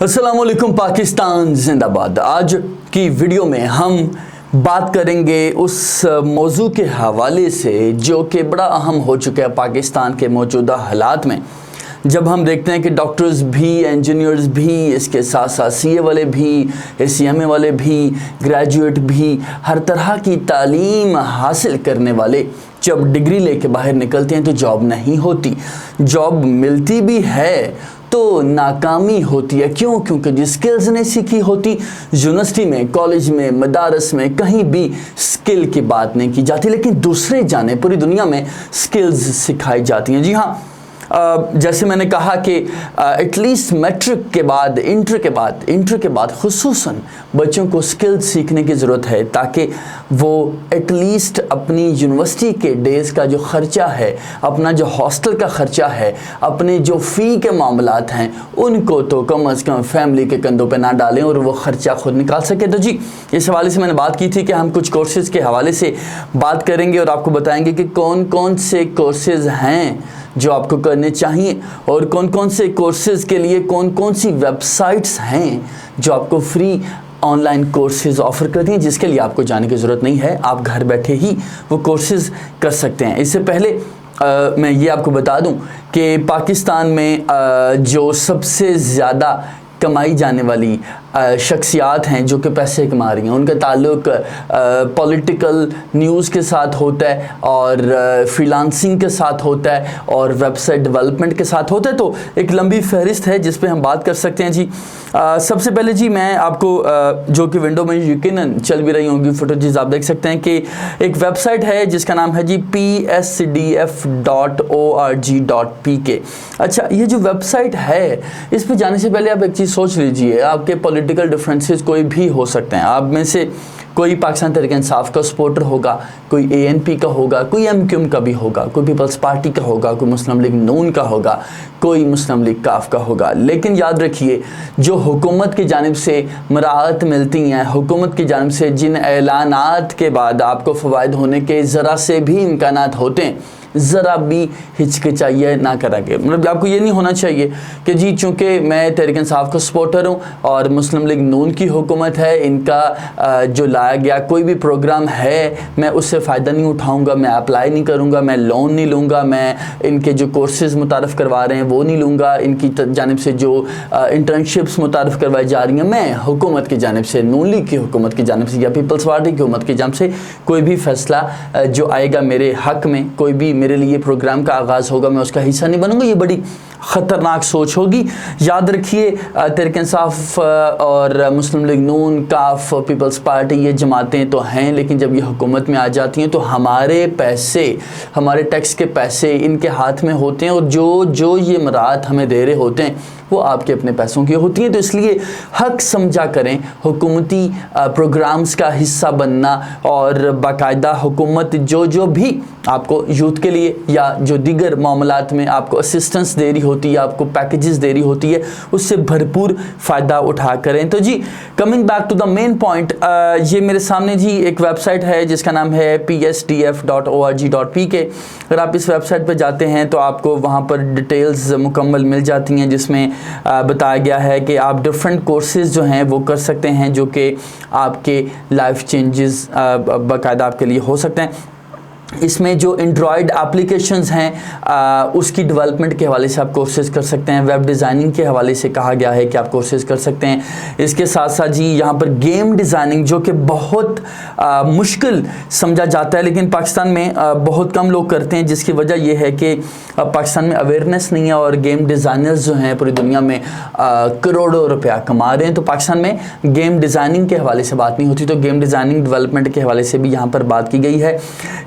अस्सलामुअलैकुम पाकिस्तान जिंदाबाद। आज की वीडियो में हम बात करेंगे उस मौजू के हवाले से जो कि बड़ा अहम हो चुका है पाकिस्तान के मौजूदा हालात में, जब हम देखते हैं कि डॉक्टर्स भी, इंजीनियर्स भी, इसके साथ साथ सीए वाले भी, एसीएमए वाले भी, ग्रेजुएट भी, हर तरह की तालीम हासिल करने वाले जब डिग्री लेके बाहर निकलते हैं तो जॉब नहीं होती। जॉब मिलती भी है तो नाकामी होती है। क्यों? क्योंकि जो स्किल्स नहीं सीखी होती, यूनिवर्सिटी में, कॉलेज में, मदारस में कहीं भी स्किल की बात नहीं की जाती, लेकिन दूसरे जाने पूरी दुनिया में स्किल्स सिखाई जाती हैं। जी हाँ, जैसे मैंने कहा कि एटलीस्ट मैट्रिक के बाद, इंटर के बाद खुसूसन बच्चों को स्किल्स सीखने की ज़रूरत है, ताकि वो एटलीस्ट अपनी यूनिवर्सिटी के डेज़ का जो ख़र्चा है, अपना जो हॉस्टल का ख़र्चा है, अपने जो फ़ी के मामलात हैं, उनको तो कम अज़ कम फैमिली के कंधों पे ना डालें और वो ख़र्चा खुद निकाल सके। तो जी, इस हवाले से मैंने बात की थी कि हम कुछ कोर्सेज़ के हवाले से बात करेंगे और आपको बताएंगे कि कौन कौन से कोर्सेज़ हैं जो आपको करने चाहिए और कौन कौन से कोर्सेज़ के लिए कौन कौन सी वेबसाइट्स हैं जो आपको फ्री ऑनलाइन कोर्सेज़ ऑफ़र करती हैं, जिसके लिए आपको जाने की ज़रूरत नहीं है, आप घर बैठे ही वो कोर्सेज़ कर सकते हैं। इससे पहले मैं ये आपको बता दूं कि पाकिस्तान में जो सबसे ज़्यादा कमाई जाने वाली शख्सियात हैं जो कि पैसे कमा रही हैं, उनका ताल्लुक पॉलिटिकल न्यूज़ के साथ होता है और फ्रीलांसिंग के साथ होता है और वेबसाइट डेवलपमेंट के साथ होता है। तो एक लंबी फहरिस्त है जिस पे हम बात कर सकते हैं। जी, सबसे पहले जी मैं आपको जो कि विंडो में यकीनन चल भी रही होंगी फुटेजेस, आप देख सकते हैं कि एक वेबसाइट है जिसका नाम है जी psdf.org.pk। अच्छा, ये जो वेबसाइट है, इस पे जाने से पहले आप एक चीज़ सोच लीजिए, आपके पॉलिटिकल डिफरेंसेस कोई भी हो सकते हैं। आप में से कोई पाकिस्तान तहरीक इंसाफ का सपोर्टर होगा, कोई एएनपी का होगा, कोई एमक्यूएम का भी होगा, कोई पीपल्स पार्टी का होगा, कोई मुस्लिम लीग नून का होगा, कोई मुस्लिम लीग काफ का होगा। लेकिन याद रखिए, जो हुकूमत की जानिब से मराहत मिलती हैं, हुकूमत की जानिब से जिन ऐलानात के बाद आपको फ़वाइद होने के ज़रा से भी इम्कानात होते हैं, ज़रा भी हिचकिचाइए ना करांगे। मतलब आपको ये नहीं होना चाहिए कि जी चूँकि मैं तहरीक इंसाफ का सपोर्टर हूँ और मुस्लिम लीग नून की हुकूमत है, इनका जो लाया गया कोई भी प्रोग्राम है मैं उससे फ़ायदा नहीं उठाऊँगा, मैं अप्लाई नहीं करूँगा, मैं लोन नहीं लूँगा, मैं इनके जो कोर्सेज़ मुतारफ़ करवा रहे हैं वो नहीं लूँगा, इनकी जानिब से जो इंटर्नशिप्स मुतारफ़ करवाई जा रही हैं, मैं हुकूमत की जानिब से, नून लीग की हुकूमत की जानिब से या पीपल्स पार्टी की हुकूमत की जानिब से कोई भी फ़ैसला जो आएगा मेरे हक़ में, कोई भी मेरे लिए प्रोग्राम का आगाज़ होगा, मैं उसका हिस्सा नहीं बनूंगा। ये बड़ी ख़तरनाक सोच होगी। याद रखिए, तहरीक इंसाफ और मुस्लिम लीग नून, काफ, पीपल्स पार्टी, ये जमातें तो हैं, लेकिन जब ये हुकूमत में आ जाती हैं तो हमारे पैसे, हमारे टैक्स के पैसे इनके हाथ में होते हैं और जो ये मराहत हमें दे रहे होते हैं वो आपके अपने पैसों की होती हैं। तो इसलिए हक समझा करें हुकूमती प्रोग्राम्स का हिस्सा बनना और बाकायदा हुकूमत जो भी आपको यूथ के लिए या जो दीगर मामलात में आपको असिस्टेंस दे रही होती है, आपको पैकेजेस दे रही होती है, उससे भरपूर फ़ायदा उठा करें। तो जी, coming back to the main point, ये मेरे सामने जी एक वेबसाइट है जिसका नाम है psdf.org.pk। अगर आप इस वेबसाइट पर जाते हैं तो आपको वहाँ पर डिटेल्स मुकम्मल मिल जाती हैं, जिसमें बताया गया है कि आप डिफरेंट कोर्सेज़ जो हैं वो कर सकते हैं जो कि आपके लाइफ चेंजेस बाकायदा आपके लिए हो सकते हैं। इसमें जो एंड्रॉयड एप्लीकेशंस हैं उसकी डेवलपमेंट के हवाले से आप कोर्सेज़ कर सकते हैं। वेब डिज़ाइनिंग के हवाले से कहा गया है कि आप कोर्सेज़ कर सकते हैं। इसके साथ साथ जी यहाँ पर गेम डिज़ाइनिंग, जो कि बहुत मुश्किल समझा जाता है लेकिन पाकिस्तान में बहुत कम लोग करते हैं, जिसकी वजह यह है कि पाकिस्तान में अवेयरनेस नहीं है और गेम डिज़ाइनर्स जो हैं पूरी दुनिया में करोड़ों रुपया कमा रहे हैं। तो पाकिस्तान में गेम डिज़ाइनिंग के हवाले से बात नहीं होती, तो गेम डिज़ाइनिंग डेवलपमेंट के हवाले से भी यहाँ पर बात की गई है।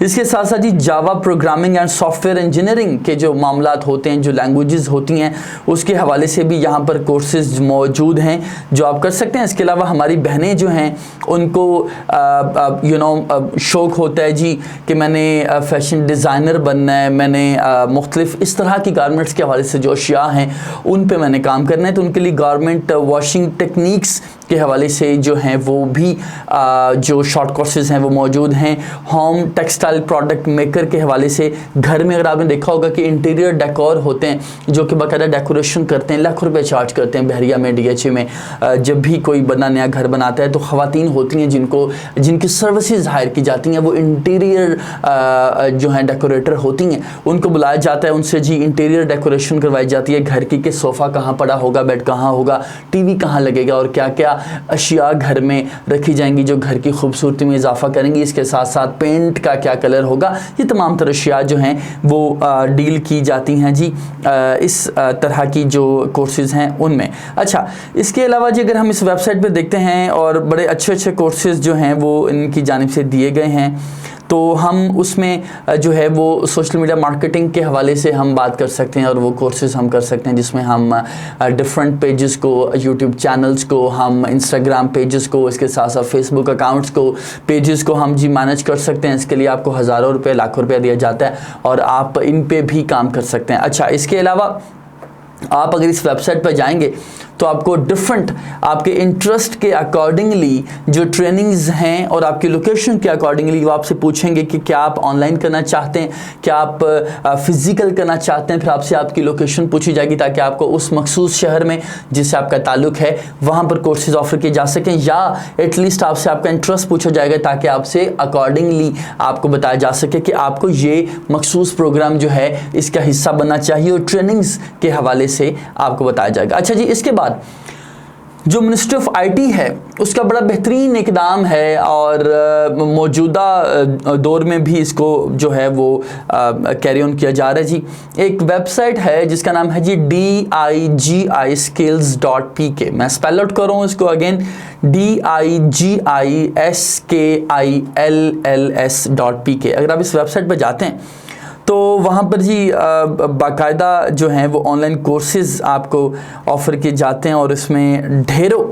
इसके साथ साथ ही Java programming and software engineering के जो मामलात होते हैं, जो लैंग्वेजेस होती हैं, उसके हवाले से भी यहाँ पर कोर्सेज मौजूद हैं जो आप कर सकते हैं। इसके अलावा हमारी बहनें जो हैं उनको शौक़ होता है जी कि मैंने फ़ैशन डिज़ाइनर बनना है, मैंने मुख्तलिफ इस तरह की गारमेंट्स के हवाले से जो अशिया हैं उन पे मैंने काम करना है, तो उनके लिए गारमेंट वॉशिंग टेक्निक्स के हवाले से जो हैं वो भी जो शॉर्ट कोर्सेज़ हैं वो मौजूद हैं। Home textile product product maker के हवाले से, घर में अगर आपने देखा होगा कि इंटीरियर डेकोर होते हैं जो कि बाकायदा डेकोरेशन करते हैं, लाखों रुपए चार्ज करते हैं बहरिया में, DHA में। जब भी कोई बंदा नया घर बनाता है तो ख़वातीन होती हैं जिनकी सर्विसेज हायर की जाती हैं, वो इंटीरियर जो हैं डेकोरेटर होती हैं, उनको बुलाया जाता है, उनसे जी इंटीरियर डेकोरेशन करवाई जाती है घर की, कि सोफ़ा कहाँ पड़ा होगा, बेड कहाँ होगा, टीवी कहाँ लगेगा और क्या क्या अशिया घर में रखी जाएंगी जो घर की खूबसूरती में इजाफा करेंगी। इसके साथ साथ पेंट का क्या कलर होगा, ये तमाम तरह अशिया जो हैं वो डील की जाती हैं जी इस तरह की जो कोर्सेज़ हैं उनमें। अच्छा, इसके अलावा जी अगर हम इस वेबसाइट पे देखते हैं और बड़े अच्छे अच्छे कोर्सेज़ जो हैं वो इनकी जानिब से दिए गए हैं, तो हम उसमें जो है वो सोशल मीडिया मार्केटिंग के हवाले से हम बात कर सकते हैं और वो कोर्सेज़ हम कर सकते हैं जिसमें हम डिफरेंट पेजेस को, यूट्यूब चैनल्स को, हम इंस्टाग्राम पेजेस को, इसके साथ साथ फेसबुक अकाउंट्स को, पेजेस को हम जी मैनेज कर सकते हैं। इसके लिए आपको हज़ारों रुपये, लाखों रुपये दिया जाता है और आप इन पे भी काम कर सकते हैं। अच्छा, इसके अलावा आप अगर इस वेबसाइट पर जाएंगे तो आपको डिफरेंट आपके इंटरेस्ट के अकॉर्डिंगली जो ट्रेनिंग्स हैं और आपकी लोकेशन के अकॉर्डिंगली वो आपसे पूछेंगे कि क्या आप ऑनलाइन करना चाहते हैं, क्या आप फिज़िकल करना चाहते हैं। फिर आपसे आपकी लोकेशन पूछी जाएगी ताकि आपको उस मखसूस शहर में जिससे आपका ताल्लुक़ है वहाँ पर कोर्सेज़ ऑफ़र किए जा सकें, या एटलीस्ट आपसे आपका इंटरेस्ट पूछा जाएगा ताकि आपसे अकॉर्डिंगली आपको बताया जा सके कि आपको ये मखसूस प्रोग्राम जो है इसका हिस्सा बनना चाहिए, और ट्रेनिंग्स के हवाले से आपको बताया जाएगा। अच्छा जी, इसके बाद जो मिनिस्ट्री ऑफ आईटी है उसका बड़ा बेहतरीन इकदाम है और मौजूदा दौर में भी इसको जो है वो कैरी ऑन किया जा रहा है जी। एक वेबसाइट है जिसका नाम है जी digiskills.pk। मैं स्पेल आउट कर रहा हूँ इसको अगेन, digiskills.pk। अगर आप इस वेबसाइट पर जाते हैं तो वहाँ पर जी बाकायदा जो हैं वो ऑनलाइन कोर्सेज़ आपको ऑफ़र किए जाते हैं और इसमें ढेरों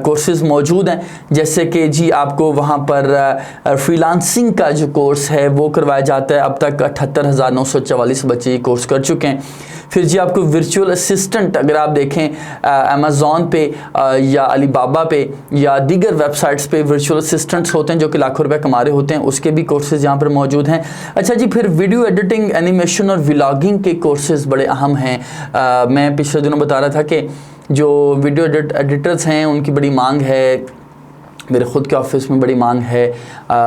कोर्सेज़ मौजूद हैं। जैसे कि जी आपको वहाँ पर फ्रीलांसिंग का जो कोर्स है वो करवाया जाता है। अब तक 78,944 बच्चे ये कोर्स कर चुके हैं। फिर जी आपको वर्चुअल असिस्टेंट, अगर आप देखें अमेज़ॉन पे या अलीबाबा पे या दीगर वेबसाइट्स पे वर्चुअल असिस्टेंट्स होते हैं जो कि लाखों रुपए कमा रहे होते हैं, उसके भी कोर्सेज़ यहाँ पर मौजूद हैं। अच्छा जी, फिर वीडियो एडिटिंग, एनिमेशन और व्लॉगिंग के कोर्सेज़ बड़े अहम हैं। मैं पिछले दिनों बता रहा था कि जो वीडियो एडिटर्स हैं उनकी बड़ी मांग है, मेरे ख़ुद के ऑफिस में बड़ी मांग है।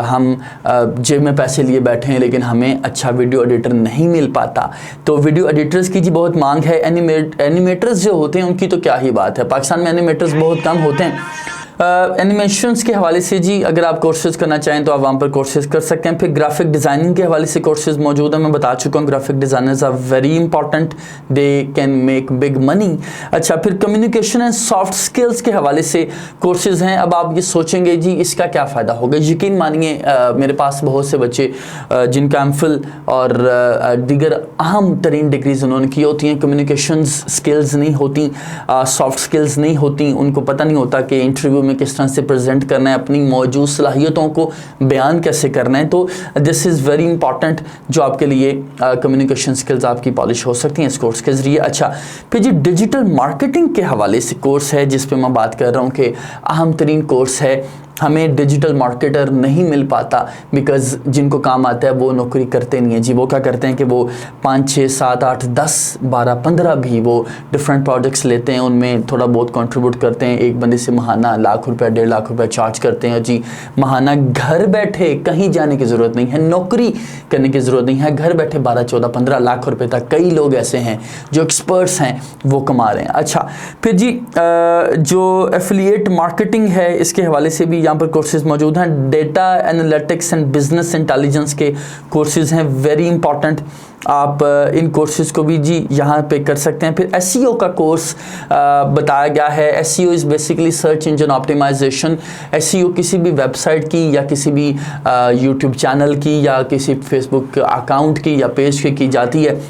हम जेब में पैसे लिए बैठे हैं लेकिन हमें अच्छा वीडियो एडिटर नहीं मिल पाता, तो वीडियो एडिटर्स की जी बहुत मांग है। एनिमेटर्स जो होते हैं उनकी तो क्या ही बात है, पाकिस्तान में एनिमेटर्स बहुत कम होते हैं। एनिमेशंस के हवाले से जी अगर आप कोर्सेज़ करना चाहें तो आप वहाँ पर कोर्सेज़ कर सकते हैं। फिर ग्राफिक डिज़ाइनिंग के हवाले से कोर्सेज़ मौजूद हैं। मैं बता चुका हूँ graphic designers are very important, they can make big money. अच्छा, फिर कम्युनिकेशन एंड सॉफ्ट स्किल्स के हवाले से कोर्सेज़ हैं। अब आप ये सोचेंगे जी इसका क्या फ़ायदा होगा। यकीन मानिए मेरे पास बहुत से बच्चे जिनका एमफिल और दीगर अहम तरीन डिग्रीज उन्होंने की होती हैं, कम्युनिकेशन स्किल्स नहीं होती, सॉफ्ट स्किल्स नहीं होती, उनको पता नहीं होता कि इंटरव्यू में किस तरह से प्रेजेंट करना है, अपनी मौजूद सलाहियतों को बयान कैसे करना है। तो दिस इज़ वेरी इंपॉर्टेंट जो आपके लिए कम्युनिकेशन स्किल्स आपकी पॉलिश हो सकती हैं इस कोर्स के ज़रिए। अच्छा, फिर जी डिजिटल मार्केटिंग के हवाले से कोर्स है जिस पे मैं बात कर रहा हूँ कि अहम तरीन कोर्स है। हमें डिजिटल मार्केटर नहीं मिल पाता बिकॉज़ जिनको काम आता है वो नौकरी करते नहीं है जी। वो क्या करते हैं कि वो 5, 6, 7, 8, 10, 12, 15 भी वो डिफरेंट प्रोजेक्ट्स लेते हैं, उनमें थोड़ा बहुत कंट्रीब्यूट करते हैं। एक बंदे से महाना लाख रुपए, 1.5 लाख रुपए चार्ज करते हैं जी। महाना घर बैठे कहीं जाने की ज़रूरत नहीं है, नौकरी करने की ज़रूरत नहीं है, घर बैठे 12, 14, 15 लाख रुपए तक कई लोग ऐसे हैं जो एक्सपर्ट्स हैं वो कमा रहे हैं। अच्छा, फिर जी जो एफिलिएट मार्केटिंग है इसके हवाले से भी यहाँ पर कोर्सेज मौजूद हैं। Data analytics and business intelligence के कोर्सेज हैं, वेरी इंपॉर्टेंट। आप इन कोर्सेज को भी जी यहाँ पे कर सकते हैं। फिर एसईओ का कोर्स बताया गया है। SEO is basically search engine optimisation. SEO किसी भी वेबसाइट की या किसी भी यूट्यूब चैनल की या किसी फेसबुक अकाउंट की या पेज की जाती है।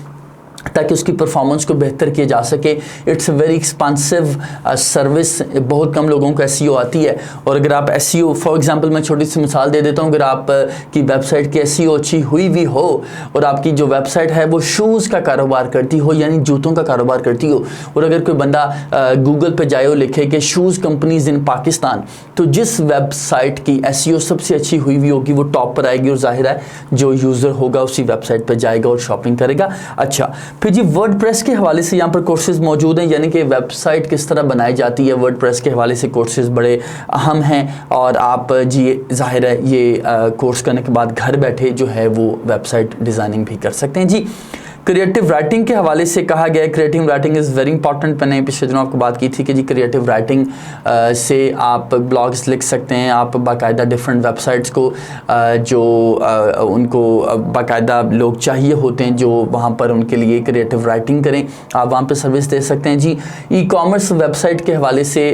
ताकि उसकी परफॉर्मेंस को बेहतर किया जा सके। It's a very expensive service, बहुत कम लोगों को एसईओ आती है। और अगर आप एसईओ, फॉर एग्जांपल मैं छोटी सी मिसाल दे देता हूँ, अगर आप की वेबसाइट की एसईओ अच्छी हुई भी हो और आपकी जो वेबसाइट है वो शूज़ का कारोबार करती हो, यानी जूतों का कारोबार करती हो, और अगर कोई बंदा गूगल पे जाए और लिखे कि शूज़ कंपनीज इन पाकिस्तान, तो जिस वेबसाइट की एसईओ सबसे अच्छी हुई हुई होगी वो टॉप पर आएगी, और जाहिर है जो यूज़र होगा उसी वेबसाइट पर जाएगा और शॉपिंग करेगा। अच्छा, फिर जी वर्डप्रेस के हवाले से यहाँ पर कोर्सेज मौजूद हैं, यानी कि वेबसाइट किस तरह बनाई जाती है, वर्डप्रेस के हवाले से कोर्सेज बड़े अहम हैं। और आप जी जाहिर है ये कोर्स करने के बाद घर बैठे जो है वो वेबसाइट डिज़ाइनिंग भी कर सकते हैं। जी क्रिएटिव राइटिंग के हवाले से कहा गया है, creative writing is very important. मैंने पिछले दिनों आपको बात की थी कि जी क्रिएटिव राइटिंग से आप ब्लॉग्स लिख सकते हैं, आप बाकायदा डिफरेंट वेबसाइट्स को जो उनको बाकायदा लोग चाहिए होते हैं जो वहाँ पर उनके लिए क्रिएटिव राइटिंग करें, आप वहाँ पर सर्विस दे सकते हैं। जी ई कॉमर्स वेबसाइट के हवाले से,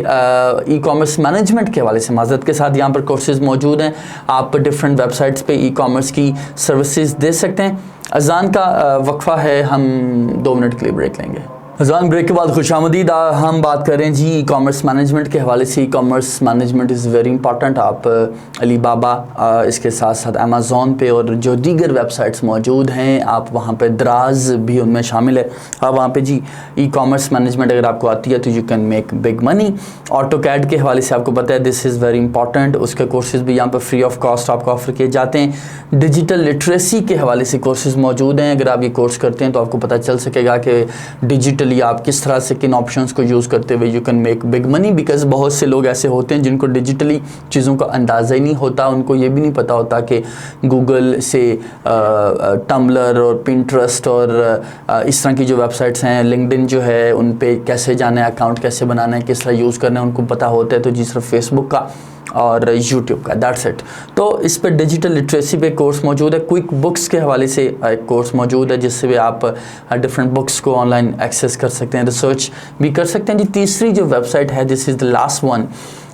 ई कॉमर्स मैनेजमेंट के हवाले से माज़रत के साथ यहाँ पर कोर्सेज़ मौजूद हैं। आप डिफरेंट वेबसाइट्स पे ई कॉमर्स की सर्विसेज दे सकते हैं। अजान का वक्फा है, हम 2 मिनट के लिए ब्रेक लेंगे। अजान ब्रेक के बाद खुशामदीद। हम बात कर रहे हैं जी ई कॉमर्स मैनेजमेंट के हवाले से। E commerce management is very important. आप अलीबाबा, इसके साथ साथ अमेज़ॉन पे और जो दीगर वेबसाइट्स मौजूद हैं, आप वहाँ पे दराज भी उनमें शामिल है। आप वहाँ पे जी ई कॉमर्स मैनेजमेंट अगर आपको आती है तो you can make big money. AutoCAD के हवाले से आपको पता है दिस इज़ वेरी इंपॉर्टेंट, उसके कोर्सेज़ भी यहाँ पर फ्री ऑफ कॉस्ट आपको ऑफर किए जाते हैं। डिजिटल लिटरेसी के हवाले से कोर्सेज़ मौजूद हैं। अगर आप ये कोर्स करते हैं तो आपको पता चल सकेगा कि डिजिटल आप किस तरह से किन ऑप्शंस को यूज़ करते हुए you can make big money. Because बहुत से लोग ऐसे होते हैं जिनको डिजिटली चीज़ों का अंदाज़ा ही नहीं होता, उनको ये भी नहीं पता होता कि गूगल से टम्बलर और पिंटरेस्ट और इस तरह की जो वेबसाइट्स हैं, लिंक्डइन जो है, उन पे कैसे जाना है, अकाउंट कैसे बनाना है, किस तरह यूज़ करना है, उनको पता होता है। तो जी सिर्फ फेसबुक का और यूट्यूब का, दैट्स इट। तो इस पर डिजिटल लिटरेसी पे कोर्स मौजूद है। क्विक बुक्स के हवाले से एक कोर्स मौजूद है जिससे भी आप डिफरेंट बुक्स को ऑनलाइन एक्सेस कर सकते हैं, रिसर्च भी कर सकते हैं। जी तीसरी जो वेबसाइट है, this is the last one,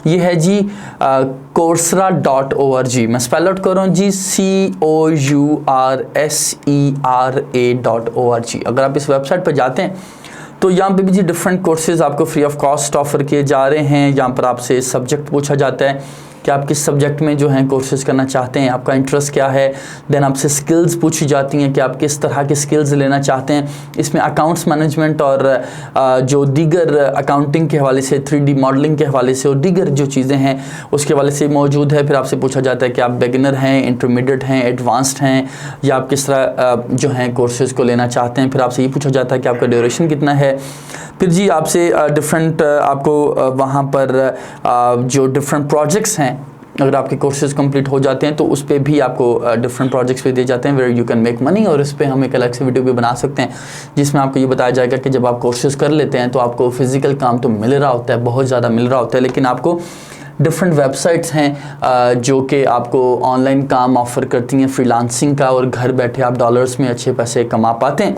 ये है जी coursera.org। मैं स्पेल आउट कर रहा हूँ जी, COURSERA.org। अगर आप इस वेबसाइट पर जाते हैं तो यहाँ पे भी जी डिफरेंट कोर्सेज आपको फ्री ऑफ कॉस्ट ऑफर किए जा रहे हैं। यहाँ पर आपसे सब्जेक्ट पूछा जाता है कि आप किस सब्जेक्ट में जो हैं कोर्सेज करना चाहते हैं, आपका इंटरेस्ट क्या है। देन आपसे स्किल्स पूछी जाती हैं कि आप किस तरह के स्किल्स लेना चाहते हैं। इसमें अकाउंट्स मैनेजमेंट और जो दीगर अकाउंटिंग के हवाले से, 3D मॉडलिंग के हवाले से और दीगर जो चीज़ें हैं उसके हवाले से मौजूद है। फिर आपसे पूछा जाता है कि आप बिगिनर हैं, इंटरमीडिएट हैं, एडवांस्ड हैं, या आप किस तरह जो हैं कोर्सेज को लेना चाहते हैं। फिर आपसे ये पूछा जाता है कि आपका ड्यूरेशन कितना है। फिर जी आपसे डिफरेंट आपको वहाँ पर जो डिफरेंट प्रोजेक्ट्स हैं, अगर आपके कोर्सेज कंप्लीट हो जाते हैं तो उस पर भी आपको डिफरेंट प्रोजेक्ट्स भी दिए जाते हैं where you can make money. और इस पर हम एक अलग से वीडियो भी बना सकते हैं जिसमें आपको ये बताया जाएगा कि जब आप कोर्सेज कर लेते हैं तो आपको फिजिकल काम तो मिल रहा होता है, बहुत ज़्यादा मिल रहा होता है, लेकिन आपको डिफरेंट वेबसाइट्स हैं जो कि आपको ऑनलाइन काम ऑफ़र करती हैं फ्रीलांसिंग का, और घर बैठे आप डॉलर्स में अच्छे पैसे कमा पाते हैं।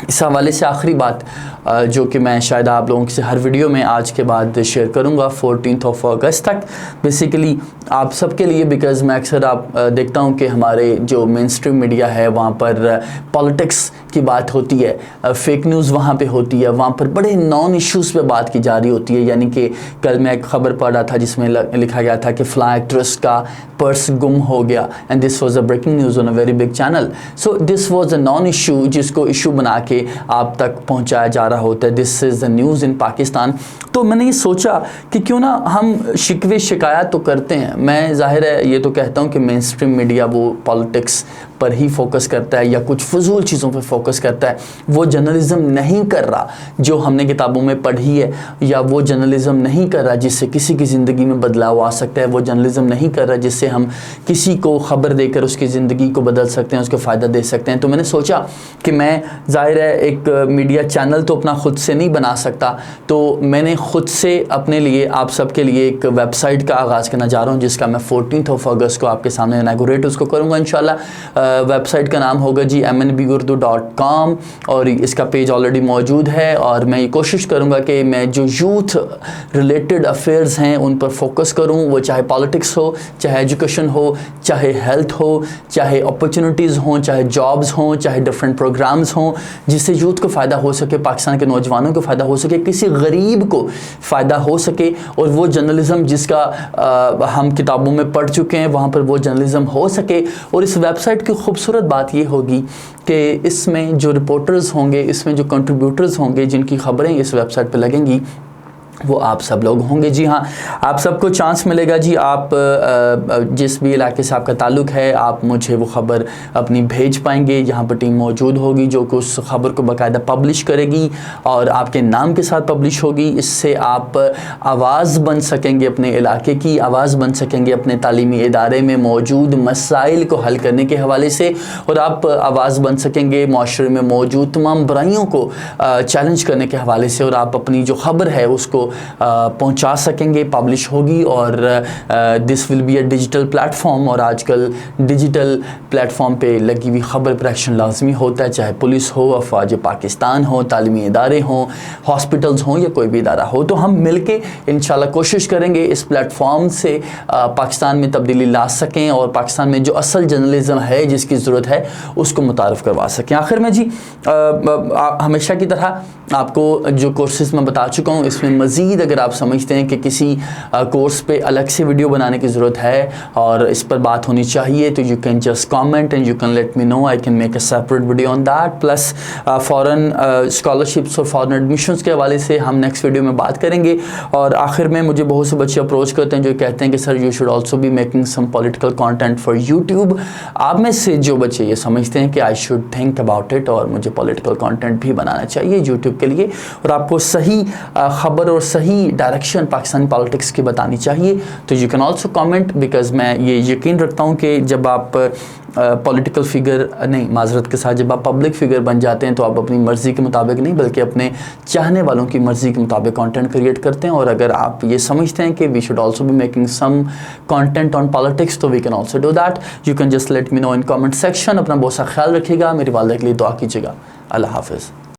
इस हवाले से आखिरी बात जो कि मैं शायद आप लोगों से हर वीडियो में आज के बाद शेयर करूंगा 14 अगस्त तक, बेसिकली आप सबके लिए, बिकॉज़ मैं अक्सर आप देखता हूं कि हमारे जो मेन स्ट्रीम मीडिया है वहां पर पॉलिटिक्स की बात होती है, फेक न्यूज़ वहाँ पे होती है, वहाँ पर बड़े नॉन इश्यूज़ पे बात की जा रही होती है। यानी कि कल मैं एक खबर पढ़ रहा था जिसमें लिखा गया था कि फ़लाँ एक्ट्रेस का पर्स गुम हो गया, and this was a breaking news on a very big channel. So this was a non issue जिसको इशू बना के आप तक पहुँचाया जा रहा होता है। This is the news in Pakistan. तो मैंने ये सोचा कि क्यों ना हम शिकवे शिकायत तो करते हैं, मैं ज़ाहिर है ये तो कहता हूँ कि मेन स्ट्रीम मीडिया वो पॉलिटिक्स पर ही फोकस करता है या कुछ फजूल चीज़ों पर फोकस करता है, वो जर्नलिज़म नहीं कर रहा जो हमने किताबों में पढ़ी है, या वो जर्नलिज़म नहीं कर रहा जिससे किसी की ज़िंदगी में बदलाव आ सकता है, वो जर्नलिज़म नहीं कर रहा जिससे हम किसी को ख़बर देकर उसकी ज़िंदगी को बदल सकते हैं, उसको फ़ायदा दे सकते हैं। तो मैंने सोचा कि मैं ज़ाहिर है एक मीडिया चैनल तो अपना ख़ुद से नहीं बना सकता, तो मैंने ख़ुद से अपने लिए आप सबके लिए एक वेबसाइट का आगाज़ करना चाह रहा हूँ जिसका मैं 14 अगस्त को आपके सामने इनॉग्रेट उसको करूँगा इंशाल्लाह। वेबसाइट का नाम होगा जी mnburdu.com और इसका पेज ऑलरेडी मौजूद है। और मैं ये कोशिश करूँगा कि मैं जो यूथ रिलेटेड अफेयर्स हैं उन पर फोकस करूँ, वो चाहे पॉलिटिक्स हो, चाहे एजुकेशन हो, चाहे हेल्थ हो, चाहे अपॉर्चुनिटीज़ हों, चाहे जॉब्स हों, चाहे डिफरेंट प्रोग्राम्स हों, जिससे यूथ को फ़ायदा हो सके, पाकिस्तान के नौजवानों को फ़ायदा हो सके, किसी गरीब को फ़ायदा हो सके। और वो जर्नलिज़म जिसका हम किताबों में पढ़ चुके हैं, वहाँ पर वो जर्नलिज़म हो सके। और इस वेबसाइट की खूबसूरत बात ये होगी कि इसमें जो रिपोर्टर्स होंगे, इसमें जो कंट्रीब्यूटर्स होंगे, जिनकी ख़बरें इस वेबसाइट पर लगेंगी, वो आप सब लोग होंगे। जी हाँ, आप सबको चांस मिलेगा जी। आप जिस भी इलाके से आपका ताल्लुक़ है, आप मुझे वो ख़बर अपनी भेज पाएंगे। यहाँ पर टीम मौजूद होगी जो कि उस ख़बर को बाकायदा पब्लिश करेगी और आपके नाम के साथ पब्लिश होगी। इससे आप आवाज़ बन सकेंगे, अपने इलाके की आवाज़ बन सकेंगे, अपने तालीमी इदारे में मौजूद मसाइल को हल करने के हवाले से। और आप आवाज़ बन सकेंगे माशरे में मौजूद तमाम बुराइयों को चैलेंज करने के हवाले से। और आप अपनी जो ख़बर है उसको पहुंचा सकेंगे, पब्लिश होगी। और this will be a digital platform. और आजकल डिजिटल प्लेटफॉर्म पे लगी हुई ख़बर पर एक्शन लाजमी होता है, चाहे पुलिस हो, अफवाज पाकिस्तान हो, तालीमी इदारे हों, हॉस्पिटल्स हों या कोई भी इदारा हो। तो हम मिल के इंशाल्लाह कोशिश करेंगे इस प्लेटफॉर्म से पाकिस्तान में तब्दीली ला सकें और पाकिस्तान में जो असल जर्नलिज़म है जिसकी ज़रूरत है उसको मुतारफ़ करवा सकें। आखिर में जी हमेशा की तरह आपको जो कोर्सेज़ मैं बता चुका हूँ, इसमें मज़ीद अगर आप समझते हैं कि किसी कोर्स पे अलग से वीडियो बनाने की ज़रूरत है और इस पर बात होनी चाहिए, तो you can just comment and you can let me no. I can make a separate video on that. Plus foreign scholarships और फॉरेन एडमिशन्स के हवाले से हम नेक्स्ट वीडियो में बात करेंगे। और आखिर में मुझे बहुत से बच्चे अप्रोच करते हैं जो कहते हैं कि sir you should also be making some political content for YouTube. आप में से जो बच्चे ये समझते हैं कि I should think about it और मुझे पॉलिटिकल कॉन्टेंट भी बनाना चाहिए यूट्यूब के लिए और आपको सही ख़बर और सही डायरेक्शन पाकिस्तानी पॉलिटिक्स की बतानी चाहिए, तो you can also comment. Because मैं ये यकीन रखता हूँ कि जब आप पॉलिटिकल फिगर नहीं, माजरत के साथ, जब आप पब्लिक फिगर बन जाते हैं तो आप अपनी मर्ज़ी के मुताबिक नहीं बल्कि अपने चाहने वालों की मर्ज़ी के मुताबिक कंटेंट क्रिएट करते हैं। और अगर आप ये समझते हैं कि we should also be making some content on politics, तो we can also do that. You can just let me know in comment section. अपना बहुत सा ख्याल रखिएगा, मेरी वालिदा के लिए दुआ कीजिएगा। अल्लाह हाफ़िज़।